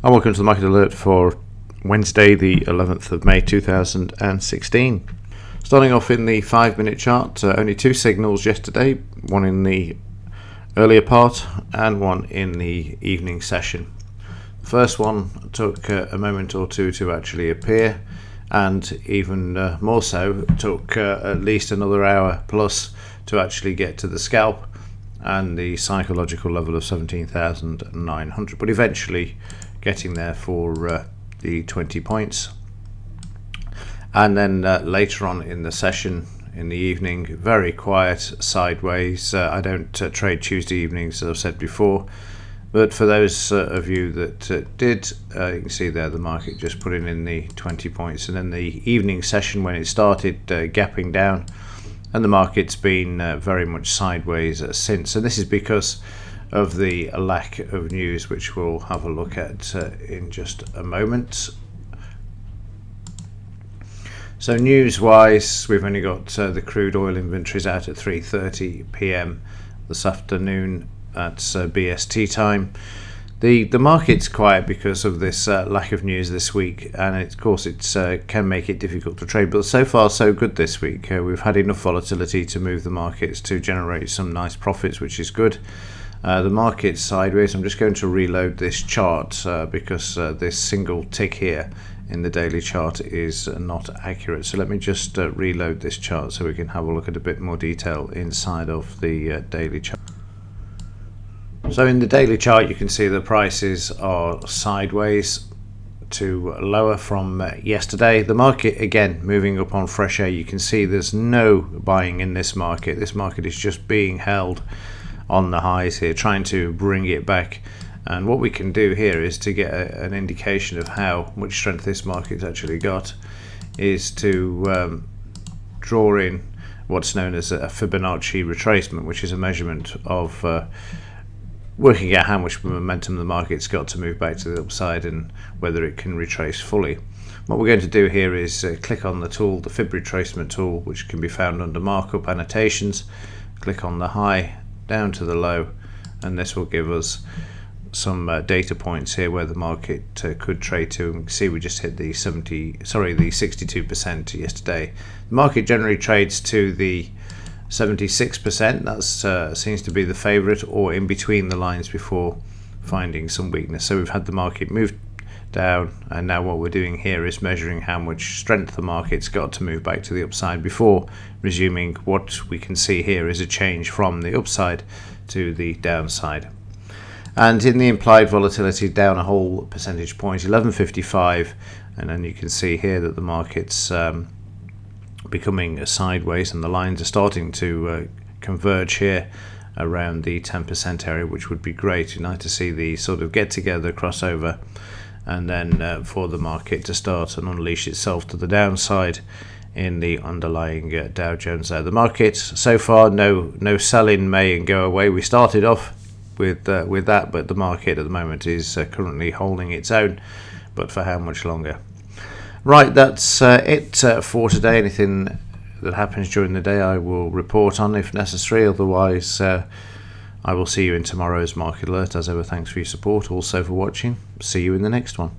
And welcome to the Market Alert for Wednesday, the 11th of May 2016. Starting off in the 5-minute chart, only two signals yesterday, one in the earlier part and one in the evening session. The first one took a moment or two to actually appear, and even more so took at least another hour plus to actually get to the scalp and the psychological level of 17,900, but eventually getting there for the 20 points. And then later on in the session in the evening, very quiet sideways. I don't trade Tuesday evenings, as I've said before, but for those of you that did, you can see there the market just putting in the 20 points, and then the evening session when it started gapping down, and the market's been very much sideways since. And this is because of the lack of news, which we'll have a look at in just a moment. So news wise, we've only got the crude oil inventories out at 3:30 p.m. this afternoon at BST time. The market's quiet because of this lack of news this week, and of course it can make it difficult to trade, but so far so good this week. We've had enough volatility to move the markets to generate some nice profits, which is good. The market's sideways. I'm just going to reload this chart because this single tick here in the daily chart is not accurate. So let me just reload this chart so we can have a look at a bit more detail inside of the daily chart. So in the daily chart you can see the prices are sideways to lower from yesterday. The market again moving up on fresh air. You can see there's no buying in this market. This market is just being held on the highs here, trying to bring it back. And what we can do here is to get an indication of how much strength this market's actually got, is to draw in what's known as a Fibonacci retracement, which is a measurement of working out how much momentum the market's got to move back to the upside and whether it can retrace fully. What we're going to do here is click on the tool, the Fib retracement tool, which can be found under markup annotations. Click on the high down to the low, and this will give us some data points here where the market could trade to. And you can see we just hit the 62% yesterday. The market generally trades to the 76%. That seems to be the favorite, or in between the lines before finding some weakness. So we've had the market move down, and now what we're doing here is measuring how much strength the market's got to move back to the upside before resuming what we can see here is a change from the upside to the downside. And in the implied volatility, down a whole percentage point, 1155, and then you can see here that the market's becoming sideways, and the lines are starting to converge here around the 10% area, which would be great. You'd like to see the sort of get together, crossover, and then for the market to start and unleash itself to the downside in the underlying Dow Jones there. The market so far, no sell in May and go away. We started off with that, but the market at the moment is currently holding its own, but for how much longer? Right, that's it for today. Anything that happens during the day I will report on if necessary. Otherwise I will see you in tomorrow's Market Alert. As ever, thanks for your support, also for watching. See you in the next one.